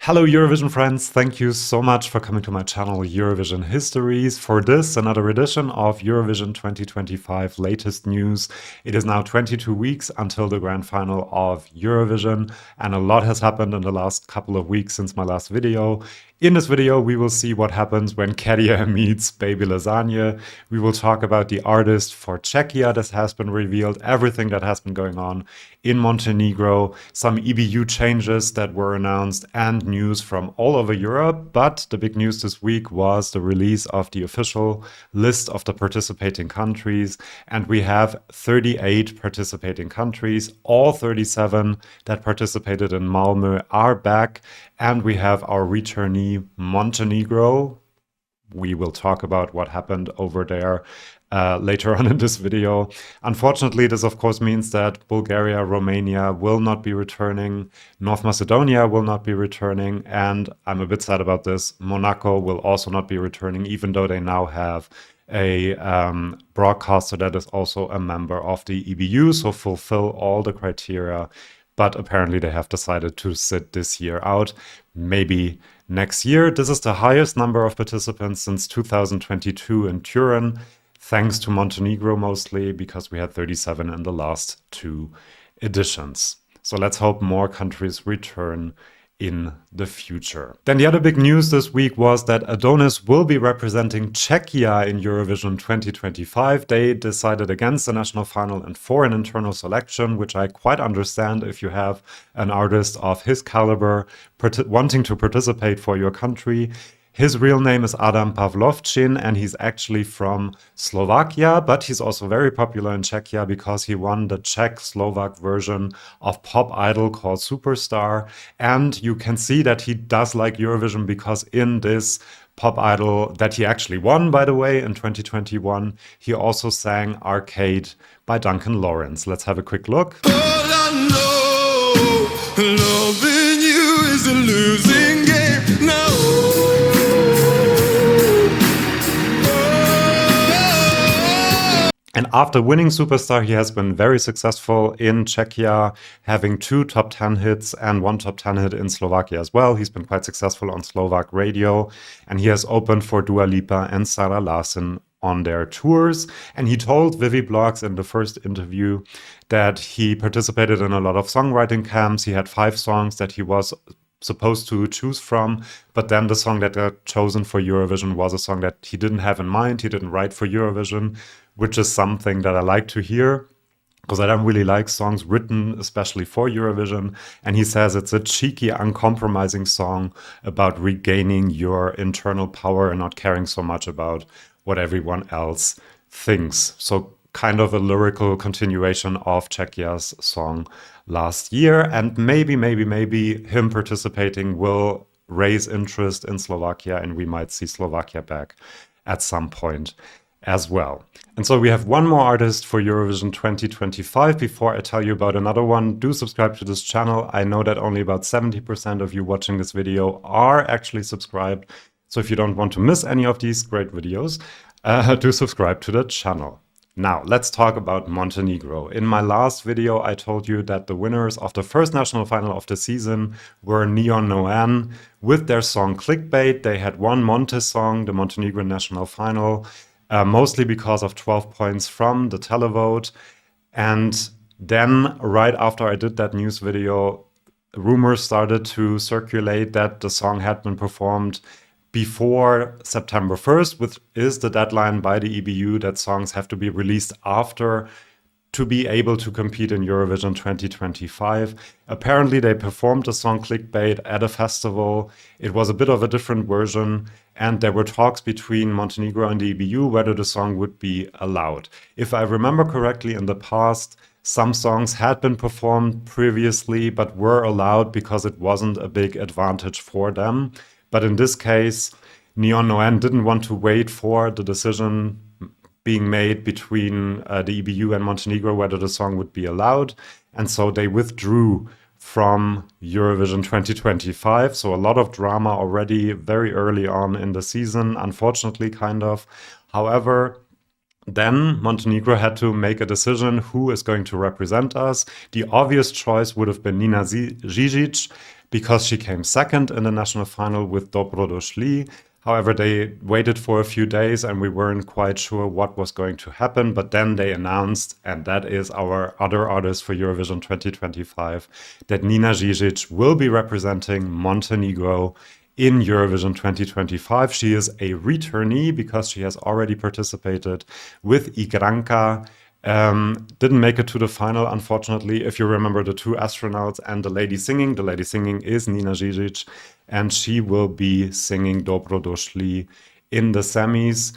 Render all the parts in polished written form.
Hello Eurovision friends, thank you so much for coming to my channel Eurovision Histories for this, another edition of Eurovision 2025 latest news. It is now 22 weeks until the grand final of Eurovision and a lot has happened in the last couple of weeks since my last video. In this video we will see what happens when Käärijä meets Baby Lasagna. We will talk about the artist for Czechia that has been revealed, everything that has been going on in Montenegro, some EBU changes that were announced and news from all over Europe. But the big news this week was the release of the official list of the participating countries. And we have 38 participating countries. All 37 that participated in Malmö are back. And we have our returnee Montenegro. We will talk about what happened over there later on in this video. Unfortunately, this of course means that Bulgaria, Romania will not be returning, North Macedonia will not be returning, and I'm a bit sad about this, Monaco will also not be returning, even though they now have a broadcaster that is also a member of the EBU, so fulfill all the criteria. But apparently they have decided to sit this year out, maybe next year. This is the highest number of participants since 2022 in Turin, thanks to Montenegro mostly, because we had 37 in the last two editions. So let's hope more countries return in the future. Then the other big news this week was that Adonxs will be representing Czechia in Eurovision 2025. They decided against the national final and for an internal selection, which I quite understand if you have an artist of his caliber wanting to participate for your country. His real name is Adam Pavlovchin, and he's actually from Slovakia, but he's also very popular in Czechia because he won the Czech-Slovak version of Pop Idol called Superstar. And you can see that he does like Eurovision because in this Pop Idol that he actually won, by the way, in 2021, he also sang Arcade by Duncan Lawrence. Let's have a quick look. All I know, loving you is a losing game now. And after winning Superstar, he has been very successful in Czechia, having 2 top 10 hits and 1 top 10 hit in Slovakia as well. He's been quite successful on Slovak radio, and he has opened for Dua Lipa and Sarah Larsson on their tours. And he told Vivi Blogs in the first interview that he participated in a lot of songwriting camps. He had 5 songs that he was supposed to choose from, but then the song that got chosen for Eurovision was a song that he didn't have in mind. He didn't write for Eurovision, which is something that I like to hear because I don't really like songs written especially for Eurovision. And he says it's a cheeky, uncompromising song about regaining your internal power and not caring so much about what everyone else thinks. So kind of a lyrical continuation of Czechia's song last year. And maybe him participating will raise interest in Slovakia, and we might see Slovakia back at some point as well. And so we have one more artist for Eurovision 2025. Before I tell you about another one, do subscribe to this channel. I know that only about 70% of you watching this video are actually subscribed. So if you don't want to miss any of these great videos, do subscribe to the channel. Now, let's talk about Montenegro. In my last video, I told you that the winners of the first national final of the season were Neon Noan with their song Clickbait. They had one Monte song, the Montenegro national final, mostly because of 12 points from the televote. And then, right after I did that news video, rumors started to circulate that the song had been performed before September 1st, which is the deadline by the EBU that songs have to be released after to be able to compete in Eurovision 2025. Apparently they performed the song Clickbait at a festival. It was a bit of a different version, and there were talks between Montenegro and the EBU whether the song would be allowed. If I remember correctly, in the past, some songs had been performed previously but were allowed because it wasn't a big advantage for them. But in this case, Neon Noan didn't want to wait for the decision being made between the EBU and Montenegro whether the song would be allowed. And so they withdrew from Eurovision 2025. So a lot of drama already very early on in the season, unfortunately, kind of. However, then Montenegro had to make a decision who is going to represent us. The obvious choice would have been Nina Zizic, because she came second in the national final with Dobro Došli. However, they waited for a few days and we weren't quite sure what was going to happen. But then they announced, and that is our other artist for Eurovision 2025, that Nina Žižić will be representing Montenegro in Eurovision 2025. She is a returnee because she has already participated with Igranka. Didn't make it to the final, unfortunately. If you remember the two astronauts and the lady singing is Nina Žižić, and she will be singing Dobro Došli in the semis.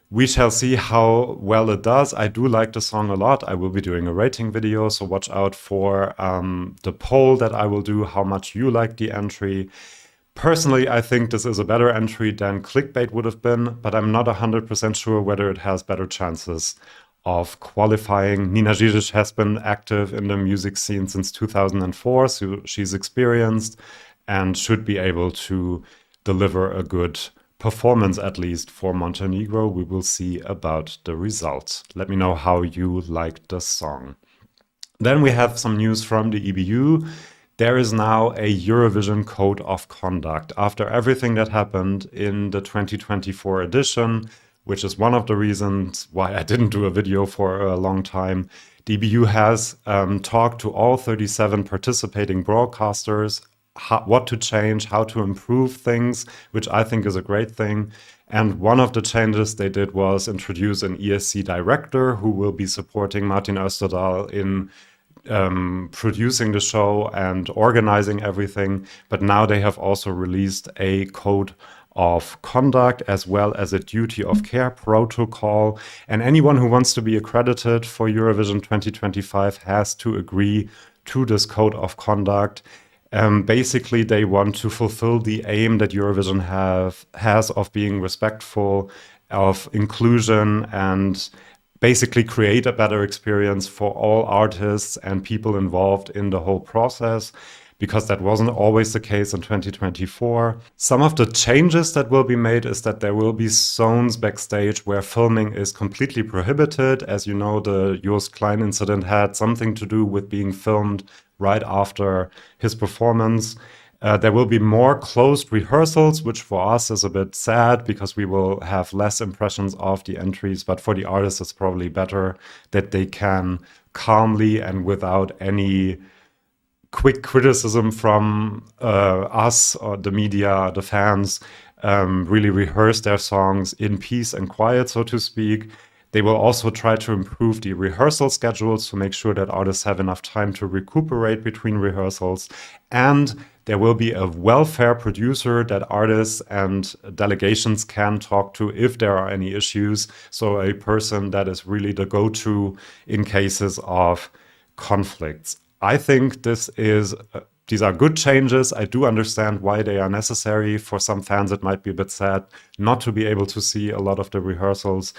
We shall see how well it does. I do like the song a lot. I will be doing a rating video, so watch out for the poll that I will do, how much you like the entry. Personally, I think this is a better entry than Clickbait would have been, but I'm not 100% sure whether it has better chances of qualifying. Nina Žižić has been active in the music scene since 2004, so she's experienced and should be able to deliver a good performance, at least for Montenegro. We will see about the results. Let me know how you liked the song. Then we have some news from the EBU. There is now a Eurovision Code of Conduct. After everything that happened in the 2024 edition, which is one of the reasons why I didn't do a video for a long time, the EBU has talked to all 37 participating broadcasters what to change, how to improve things, which I think is a great thing. And one of the changes they did was introduce an ESC director who will be supporting Martin Österdahl in producing the show and organizing everything. But now they have also released a code of conduct as well as a duty of care protocol. And anyone who wants to be accredited for Eurovision 2025 has to agree to this code of conduct. Basically, they want to fulfill the aim that Eurovision has of being respectful, of inclusion, and basically create a better experience for all artists and people involved in the whole process, because that wasn't always the case in 2024. Some of the changes that will be made is that there will be zones backstage where filming is completely prohibited. As you know, the Jost Klein incident had something to do with being filmed right after his performance. There will be more closed rehearsals, which for us is a bit sad because we will have less impressions of the entries, but for the artists it's probably better that they can calmly and without any quick criticism from us or the media, the fans, really rehearse their songs in peace and quiet, so to speak. They will also try to improve the rehearsal schedules to make sure that artists have enough time to recuperate between rehearsals. And there will be a welfare producer that artists and delegations can talk to if there are any issues. So a person that is really the go-to in cases of conflicts. I think these are good changes. I do understand why they are necessary. For some fans, it might be a bit sad not to be able to see a lot of the rehearsals.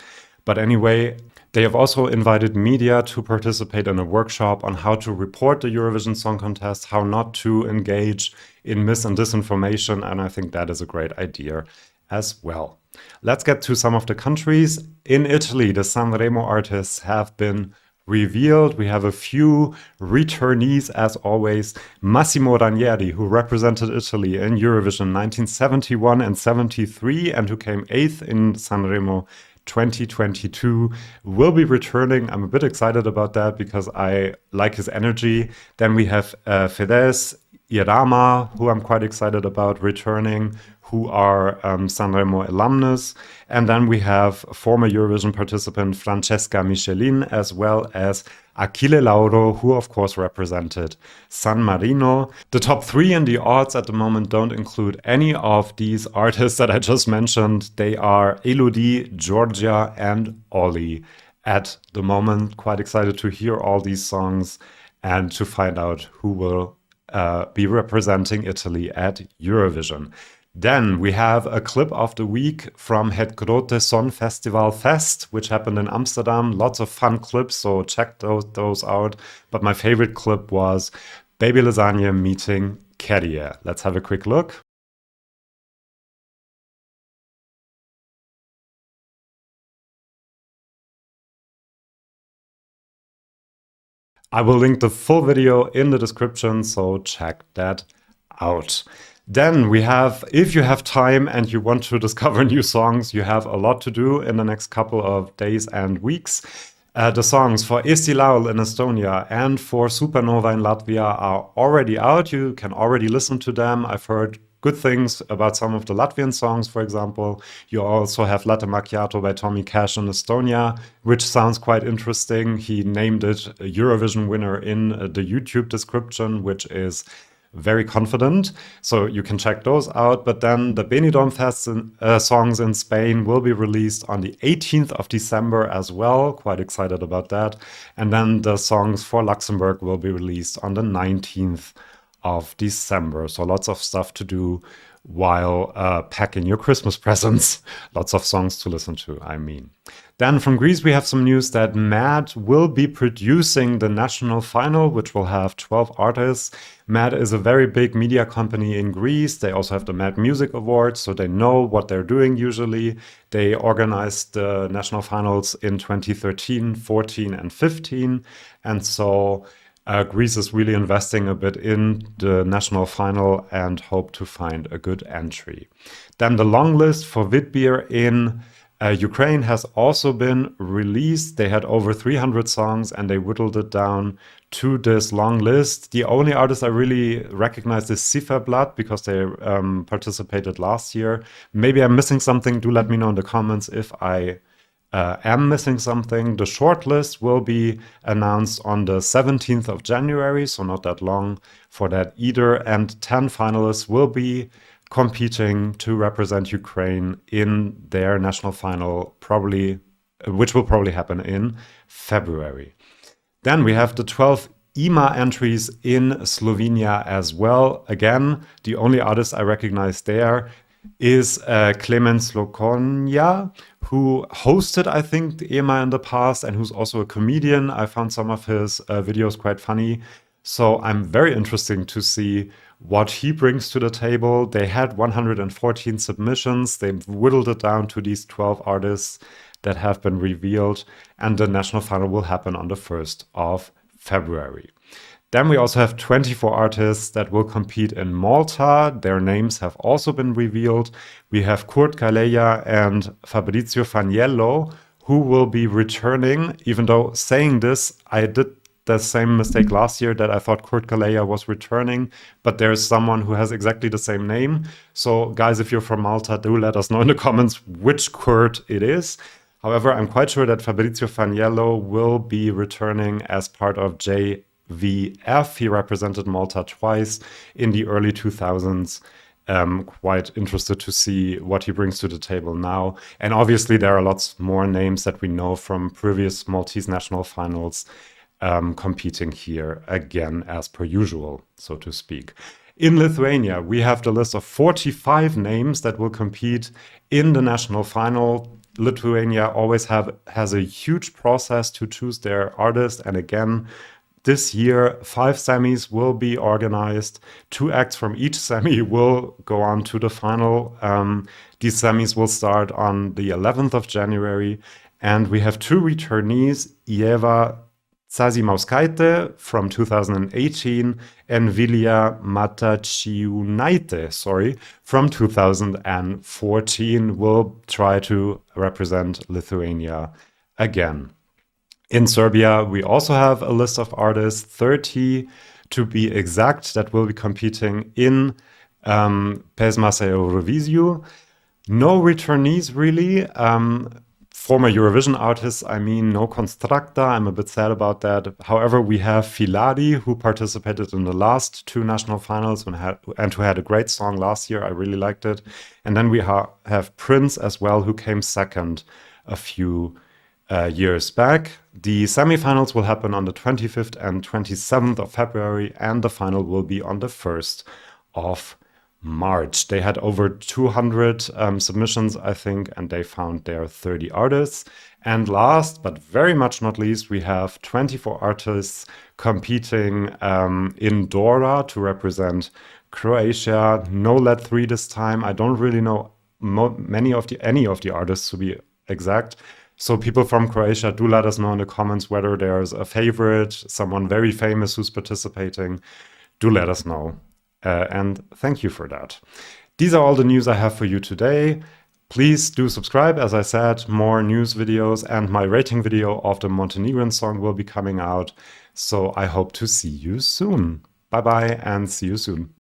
But anyway, they have also invited media to participate in a workshop on how to report the Eurovision Song Contest, how not to engage in mis and disinformation, and I think that is a great idea as well. Let's get to some of the countries. In Italy, the Sanremo artists have been revealed. We have a few returnees, as always. Massimo Ranieri, who represented Italy in Eurovision 1971 and 73 and who came 8th in Sanremo 2022, will be returning. I'm a bit excited about that because I like his energy. Then we have Fedez Irama, who I'm quite excited about returning, who are Sanremo alumnus. And then we have former Eurovision participant Francesca Michelin, as well as Achille Lauro, who of course represented San Marino. The top three in the odds at the moment don't include any of these artists that I just mentioned. They are Elodie, Georgia, and Ollie. At the moment, quite excited to hear all these songs and to find out who will be representing Italy at Eurovision. Then we have a clip of the week from Het Grote Son Festival Fest, which happened in Amsterdam. Lots of fun clips, so check those out. But my favorite clip was Baby Lasagna meeting Käärijä. Let's have a quick look. I will link the full video in the description, so check that out. Then we have, if you have time and you want to discover new songs, you have a lot to do in the next couple of days and weeks. The songs for Eesti Laul in Estonia and for Supernova in Latvia are already out. You can already listen to them. I've heard good things about some of the Latvian songs, for example. You also have Latte Macchiato by Tommy Cash in Estonia, which sounds quite interesting. He named it a Eurovision winner in the YouTube description, which is very confident. So you can check those out. But then the Benidorm Fest songs in Spain will be released on the 18th of December as well. Quite excited about that. And then the songs for Luxembourg will be released on the 19th of December. So lots of stuff to do while packing your Christmas presents. Lots of songs to listen to, I mean. Then from Greece, we have some news that MAD will be producing the national final, which will have 12 artists. MAD is a very big media company in Greece. They also have the MAD Music Awards, so they know what they're doing usually. They organized the national finals in 2013, 14, and 15. And so Greece is really investing a bit in the national final and hope to find a good entry. Then the long list for Vidbeer in Ukraine has also been released. They had over 300 songs and they whittled it down to this long list. The only artist I really recognize is Zifferblatt because they participated last year. Maybe I'm missing something. Do let me know in the comments if I am missing something. The short list will be announced on the 17th of January, so not that long for that either. And 10 finalists will be competing to represent Ukraine in their national final, which will probably happen in February. Then we have the 12 EMA entries in Slovenia as well. Again, the only artist I recognize there is Clemens Lokonja, who hosted, I think, the EMA in the past and who's also a comedian. I found some of his videos quite funny. So I'm very interested to see what he brings to the table. They had 114 submissions. They've whittled it down to these 12 artists that have been revealed. And the national final will happen on the 1st of February. Then we also have 24 artists that will compete in Malta. Their names have also been revealed. We have Käärijä and Fabrizio Faniello, who will be returning. Even though saying this, I did the same mistake last year that I thought Käärijä was returning, but there's someone who has exactly the same name. So guys, if you're from Malta, do let us know in the comments which Kurt it is. However, I'm quite sure that Fabrizio Faniello will be returning as part of JVF. He represented Malta twice in the early 2000s. Quite interested to see what he brings to the table now. And obviously there are lots more names that we know from previous Maltese national finals competing here again as per usual, so to speak. In Lithuania, we have the list of 45 names that will compete in the national final. Lithuania always has a huge process to choose their artist, and again, this year, 5 semis will be organized. 2 acts from each semi will go on to the final. These semis will start on the 11th of January, and we have 2 returnees, Ieva Zazimauskaite from 2018 and Vilija Matačiūnaitė, from 2014 will try to represent Lithuania again. In Serbia, we also have a list of artists, 30 to be exact, that will be competing in Pesmase Eurovision. No returnees really. Former Eurovision artists, I mean, no Constracta. I'm a bit sad about that. However, we have Filari, who participated in the last 2 national finals and who had a great song last year. I really liked it. And then we have Prince as well, who came second a few years back. The semifinals will happen on the 25th and 27th of February, and the final will be on the 1st of March. They had over 200 submissions, I think, and they found their 30 artists. And last, but very much not least, we have 24 artists competing in Dora to represent Croatia. No LED 3 this time. I don't really know any of the artists, to be exact. So people from Croatia, do let us know in the comments whether there's a favorite, someone very famous who's participating. Do let us know. and thank you for that. These are all the news I have for you today. Please do subscribe. As I said, more news videos and my rating video of the Montenegrin song will be coming out. So I hope to see you soon. Bye bye and see you soon.